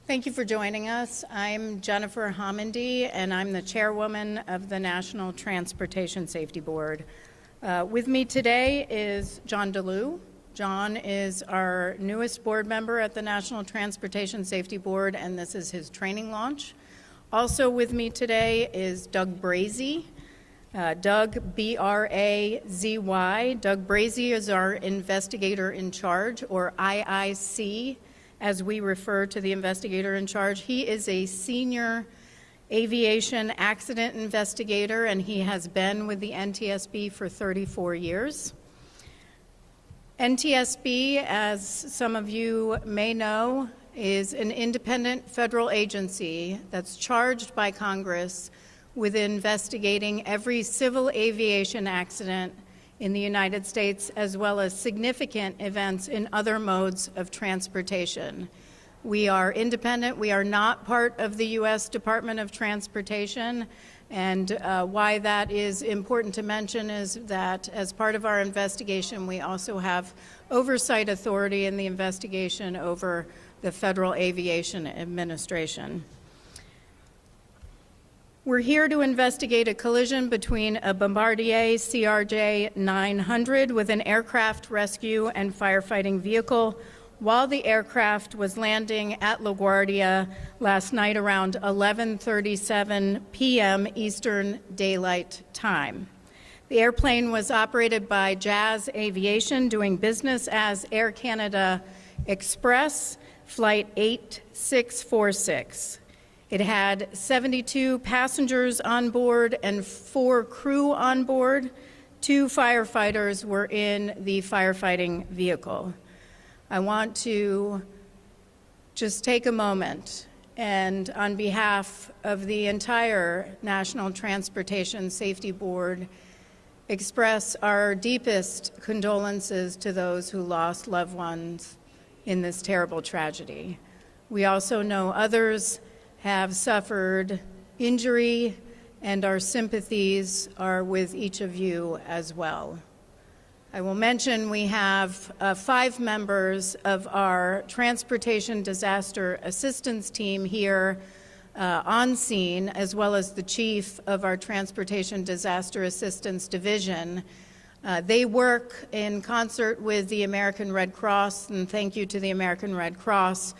Thank you for joining us. I'm Jennifer Homendy, and I'm the chairwoman of the National Transportation Safety Board. With me today is John DeLue. John is our newest board member at the National Transportation Safety Board, and this is his training launch. Also with me today is Doug Brazy. Doug, B-R-A-Z-Y. Doug Brazy is our investigator in charge, or IIC, as we refer to the investigator in charge. He is a senior aviation accident investigator, and he has been with the NTSB for 34 years. NTSB, as some of you may know, is an independent federal agency that's charged by Congress with investigating every civil aviation accident in the United States, as well as significant events in other modes of transportation. We are independent. We are not part of the U.S. Department of Transportation, and why that is important to mention is that as part of our investigation, we also have oversight authority in the investigation over the Federal Aviation Administration. We're here to investigate a collision between a Bombardier CRJ 900 with an aircraft rescue and firefighting vehicle while the aircraft was landing at LaGuardia last night around 11:37 p.m. Eastern Daylight Time. The airplane was operated by Jazz Aviation, doing business as Air Canada Express, Flight 8646. It had 72 passengers on board and 4 crew on board. 2 firefighters were in the firefighting vehicle. I want to just take a moment and, on behalf of the entire National Transportation Safety Board, express our deepest condolences to those who lost loved ones in this terrible tragedy. We also know others have suffered injury, and our sympathies are with each of you as well. I will mention we have 5 members of our Transportation Disaster Assistance Team here on scene, as well as the chief of our Transportation Disaster Assistance Division. They work in concert with the American Red Cross, and thank you to the American Red Cross,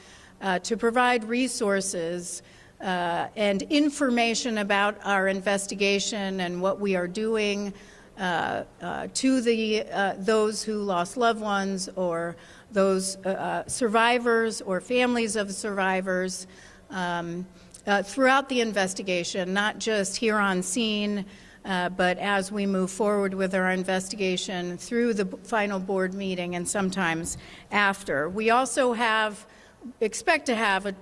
to provide resources and information about our investigation and what we are doing to those who lost loved ones, or those survivors or families of survivors throughout the investigation, not just here on scene, but as we move forward with our investigation through the final board meeting and sometimes after. We also expect to have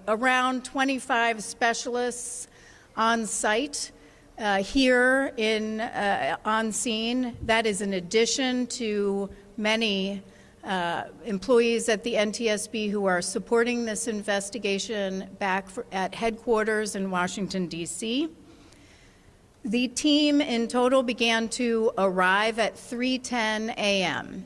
around 25 specialists on site here on scene. That is in addition to many employees at the NTSB who are supporting this investigation back at headquarters in Washington, D.C. The team in total began to arrive at 3:10 a.m.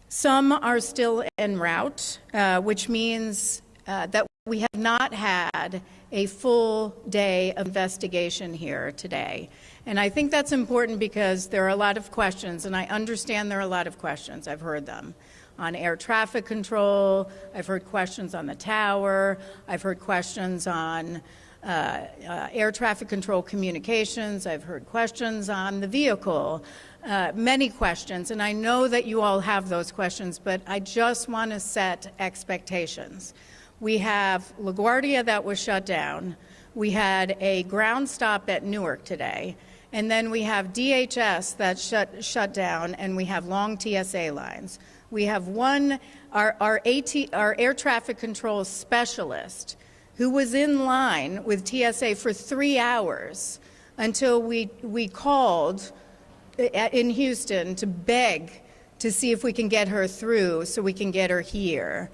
Some are still en route, which means that we have not had a full day of investigation here today. And I think that's important because there are a lot of questions, and I understand there are a lot of questions. I've heard them on air traffic control. I've heard questions on the tower. I've heard questions on air traffic control communications. I've heard questions on the vehicle. Many questions, and I know that you all have those questions, but I just want to set expectations. We have LaGuardia that was shut down. We had a ground stop at Newark today, and then we have DHS that shut down, and we have long TSA lines. We have our air traffic control specialist who was in line with TSA for 3 hours until we called in Houston to beg to see if we can get her through so we can get her here.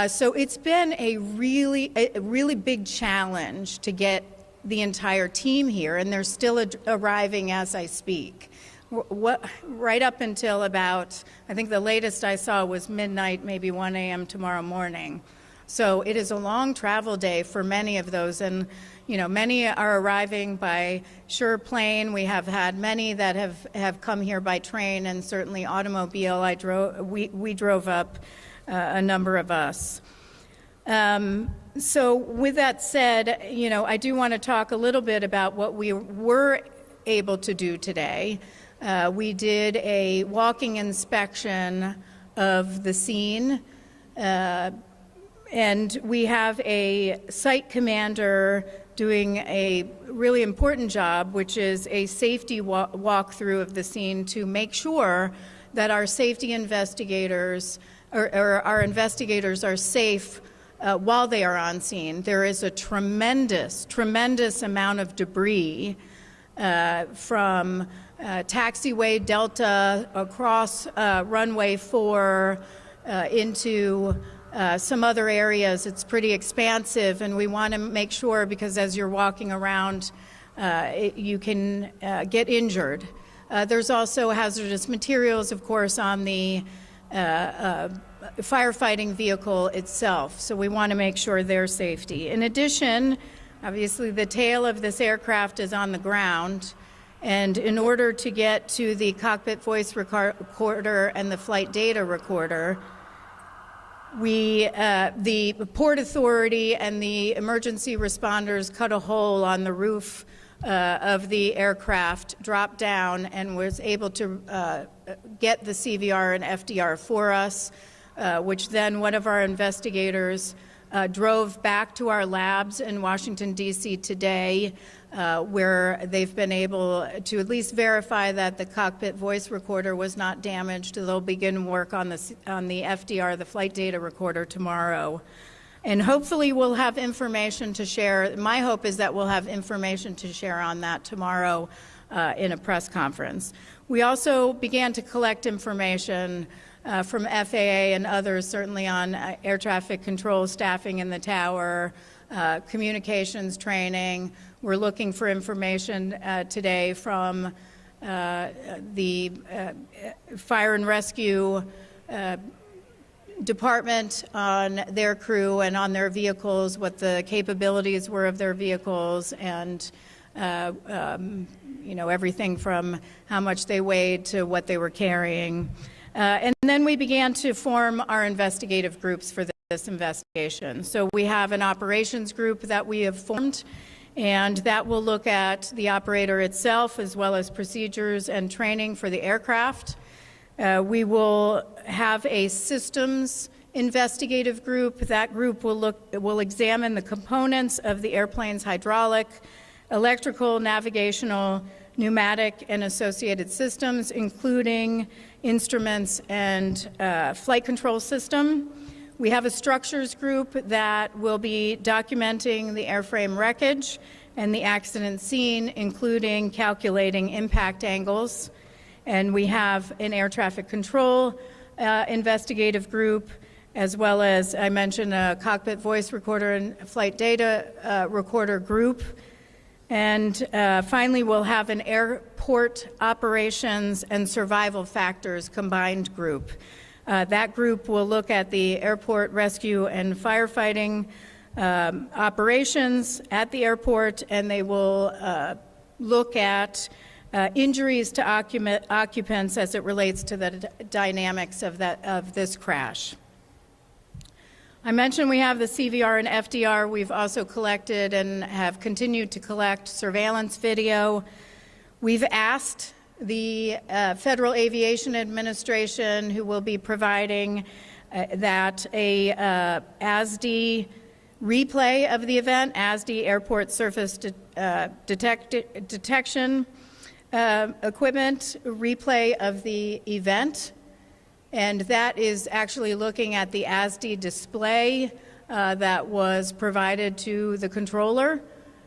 So it's been a really big challenge to get the entire team here, and they're still arriving as I speak. Right up until about, I think the latest I saw was midnight, maybe 1 a.m. tomorrow morning. So it is a long travel day for many of those, and many are arriving by sure plane. We have had many that have come here by train, and certainly automobile. We drove up, a number of us. So with that said, I do want to talk a little bit about what we were able to do today. We did a walking inspection of the scene, and we have a site commander doing a really important job, which is a safety walkthrough of the scene to make sure that our safety investigators or our investigators are safe while they are on scene. There is a tremendous amount of debris from taxiway Delta across runway 4 into some other areas. It's pretty expansive, and we want to make sure, because as you're walking around, you can get injured. There's also hazardous materials, of course, on the firefighting vehicle itself, so we want to make sure their safety. In addition, obviously the tail of this aircraft is on the ground, and in order to get to the cockpit voice recorder and the flight data recorder, the Port Authority and the emergency responders cut a hole on the roof of the aircraft, dropped down, and was able to get the CVR and FDR for us, which then one of our investigators drove back to our labs in Washington, D.C. today, where they've been able to at least verify that the cockpit voice recorder was not damaged. They'll begin work on the FDR, the flight data recorder, tomorrow. And hopefully we'll have information to share. My hope is that we'll have information to share on that tomorrow in a press conference. We also began to collect information from FAA and others, certainly on air traffic control staffing in the tower, communications training. We're looking for information today from the Fire and Rescue Department on their crew and on their vehicles, what the capabilities were of their vehicles, and everything from how much they weighed to what they were carrying. And then we began to form our investigative groups for this investigation. So we have an operations group that we have formed, and that will look at the operator itself as well as procedures and training for the aircraft. We will have a systems investigative group. That group will examine the components of the airplane's hydraulic, electrical, navigational, pneumatic, and associated systems, including instruments and flight control system. We have a structures group that will be documenting the airframe wreckage and the accident scene, including calculating impact angles. And we have an air traffic control investigative group, as well as, I mentioned, a cockpit voice recorder and flight data recorder group. And finally, we'll have an airport operations and survival factors combined group. That group will look at the airport rescue and firefighting operations at the airport, and they will look at injuries to occupants as it relates to the dynamics of this crash. I mentioned we have the CVR and FDR. We've also collected and have continued to collect surveillance video. We've asked the Federal Aviation Administration, who will be providing that a ASD replay of the event, ASD Airport Surface Detection Equipment replay of the event. And that is actually looking at the ASD display that was provided to the controller.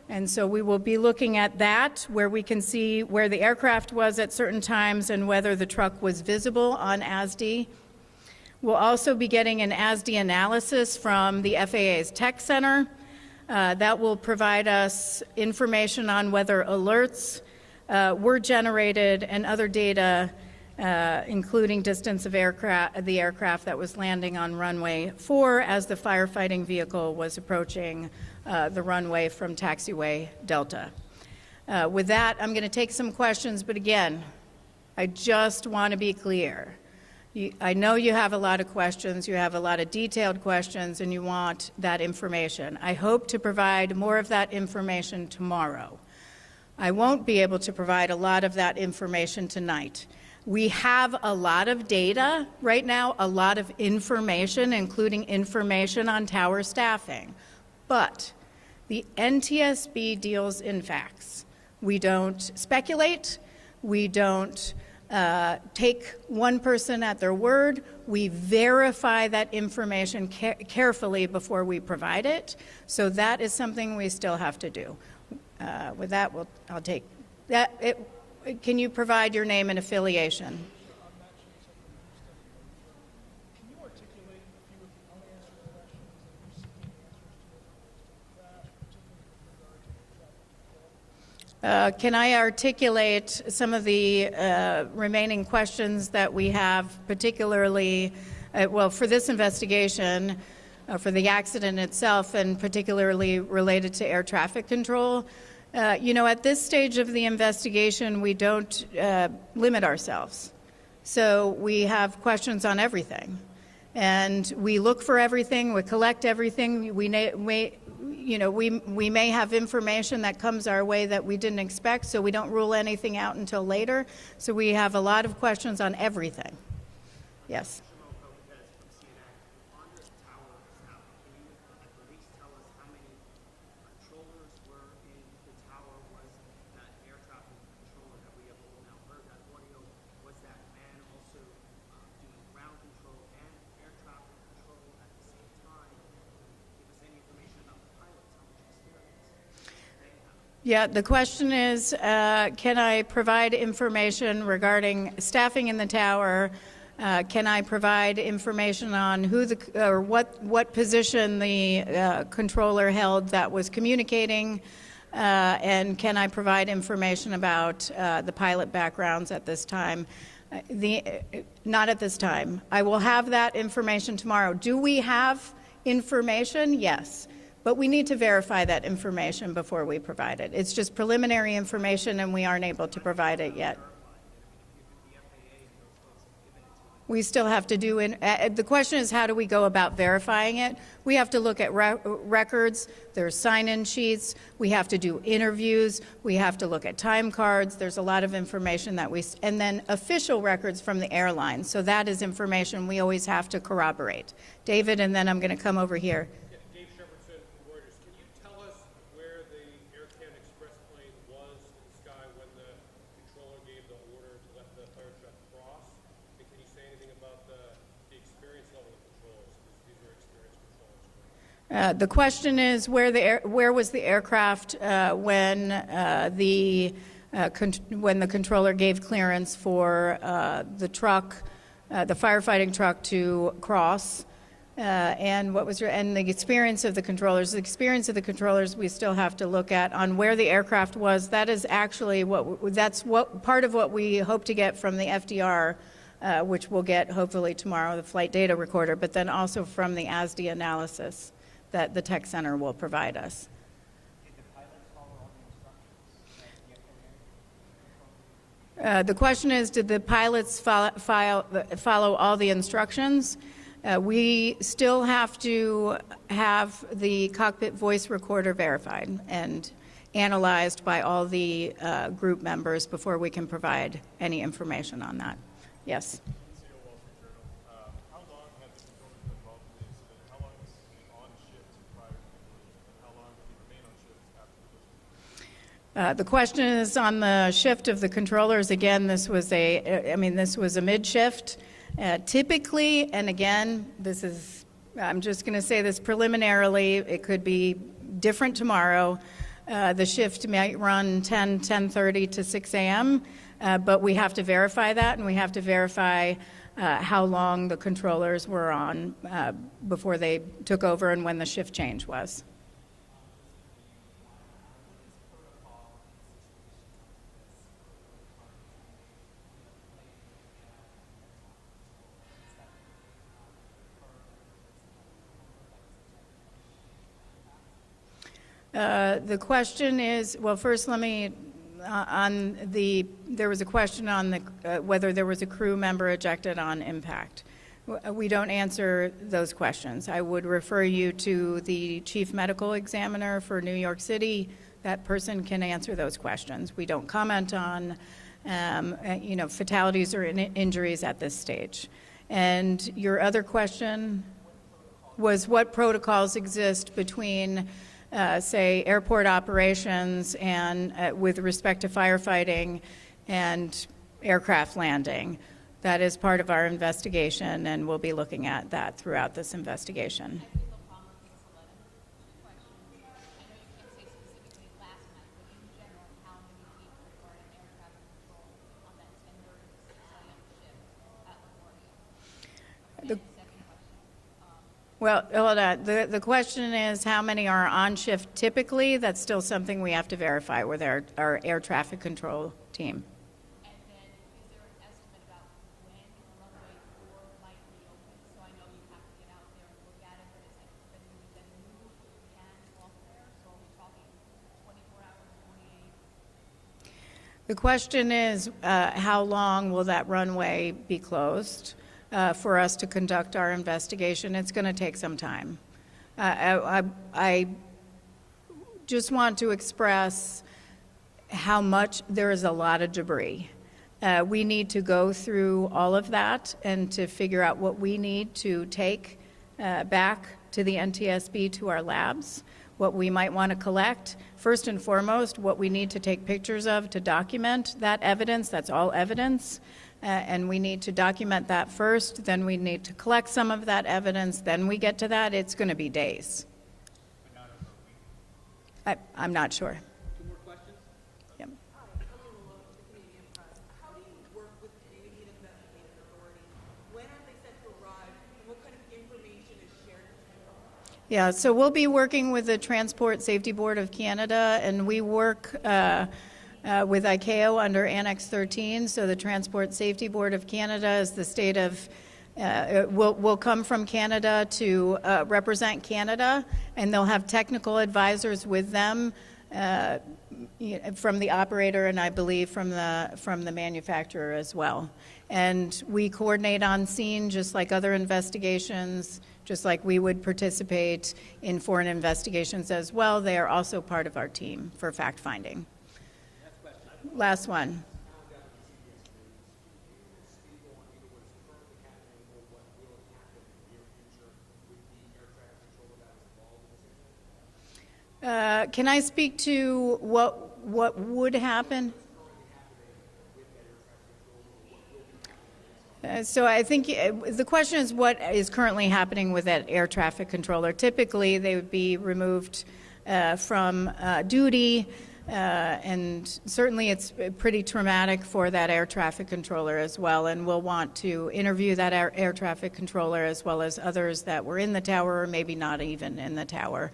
And so we will be looking at that, where we can see where the aircraft was at certain times and whether the truck was visible on ASD. We'll also be getting an ASD analysis from the FAA's Tech Center. That will provide us information on whether alerts were generated and other data including distance of the aircraft that was landing on runway 4 as the firefighting vehicle was approaching the runway from taxiway Delta. With that, I'm going to take some questions, but again, I just want to be clear. I know you have a lot of questions, you have a lot of detailed questions, and you want that information. I hope to provide more of that information tomorrow. I won't be able to provide a lot of that information tonight. We have a lot of data right now, a lot of information, including information on tower staffing. But the NTSB deals in facts. We don't speculate. We don't take one person at their word. We verify that information carefully before we provide it. So that is something we still have to do. With that, I'll take that. Can you provide your name and affiliation? Can you articulate a few of the unanswered questions that you're seeking answers to the crash, particularly with regard to traffic control? Can I articulate some of the remaining questions that we have, particularly, well, for this investigation, for the accident itself, and particularly related to air traffic control? At this stage of the investigation, we don't limit ourselves. So we have questions on everything. And we look for everything, we collect everything. We may have information that comes our way that we didn't expect, so we don't rule anything out until later. So we have a lot of questions on everything. Yes. Yeah, the question is, can I provide information regarding staffing in the tower? Can I provide information on who or what position the controller held that was communicating? And can I provide information about the pilot backgrounds at this time? Not at this time. I will have that information tomorrow. Do we have information? Yes. But we need to verify that information before we provide it. It's just preliminary information, and we aren't able to provide it yet. We still have to do the question is, how do we go about verifying it? We have to look at records. There's sign-in sheets. We have to do interviews. We have to look at time cards. There's a lot of information that and then official records from the airline. So that is information we always have to corroborate. David, and then I'm going to come over here. The question is, where was the aircraft when the controller gave clearance for the firefighting truck to cross, and what was the experience of the controllers? The experience of the controllers we still have to look at on where the aircraft was. That is actually part of what we hope to get from the FDR, which we'll get hopefully tomorrow, the flight data recorder, but then also from the ASDI analysis that the tech center will provide us. Did the pilots follow all the instructions? The question is, did the pilots follow all the instructions? We still have to have the cockpit voice recorder verified and analyzed by all the group members before we can provide any information on that. Yes. The question is on the shift of the controllers. Again, this was a mid-shift. Typically, and again, I'm just going to say this preliminarily, it could be different tomorrow. The shift might run 10:30 to 6 a.m., but we have to verify that, and we have to verify how long the controllers were on before they took over and when the shift change was. The question is, well, first let me, there was a question on whether there was a crew member ejected on impact. We don't answer those questions. I would refer you to the chief medical examiner for New York City. That person can answer those questions. We don't comment on, fatalities or injuries at this stage. And your other question was what protocols exist between, say, airport operations and with respect to firefighting and aircraft landing. That is part of our investigation, and we'll be looking at that throughout this investigation. Well, hold on. The question is how many are on shift typically. That's still something we have to verify with our air traffic control team. And then is there an estimate about when runway 4 might reopen? So I know you have to get out there and look at it, but is it that you would then move can off there? So are we talking 24 hours, 48? The question is how long will that runway be closed? For us to conduct our investigation. It's going to take some time. I just want to express how much there is a lot of debris. We need to go through all of that and to figure out what we need to take back to the NTSB, to our labs, what we might want to collect. First and foremost, what we need to take pictures of to document that evidence. That's all evidence. And we need to document that first, then we need to collect some of that evidence, then we get to that. It's going to be days. But not over a week? I'm not sure. 2 more questions? Yep. Hi, Emily Malone with the Canadian Press. How do you work with Canadian investigative authorities? When are they set to arrive, and what kind of information is shared with them? Yeah, so we'll be working with the Transport Safety Board of Canada, and we work with ICAO under Annex 13. So the Transport Safety Board of Canada is the state of, will come from Canada to represent Canada, and they'll have technical advisors with them from the operator and I believe from the manufacturer as well. And we coordinate on scene just like other investigations, just like we would participate in foreign investigations as well. They are also part of our team for fact finding. Last one. Can I speak to what would happen? So I think the question is what is currently happening with that air traffic controller. Typically, they would be removed from duty. And certainly it's pretty traumatic for that air traffic controller as well, and we'll want to interview that air traffic controller as well as others that were in the tower or maybe not even in the tower.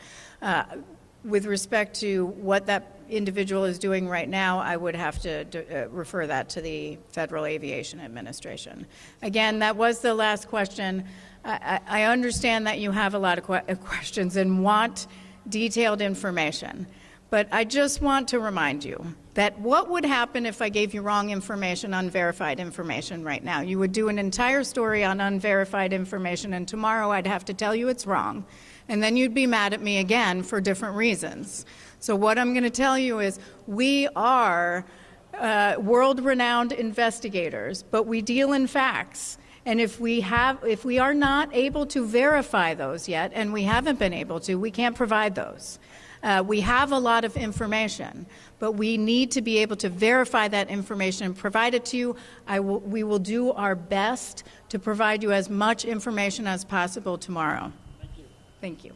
With respect to what that individual is doing right now, I would have to refer that to the Federal Aviation Administration. Again, that was the last question. I understand that you have a lot of questions and want detailed information. But I just want to remind you that what would happen if I gave you wrong information, unverified information right now? You would do an entire story on unverified information, and tomorrow I'd have to tell you it's wrong. And then you'd be mad at me again for different reasons. So what I'm going to tell you is we are world-renowned investigators, but we deal in facts. And if we are not able to verify those yet, and we haven't been able to, we can't provide those. We have a lot of information, but we need to be able to verify that information and provide it to you. We will do our best to provide you as much information as possible tomorrow. Thank you. Thank you.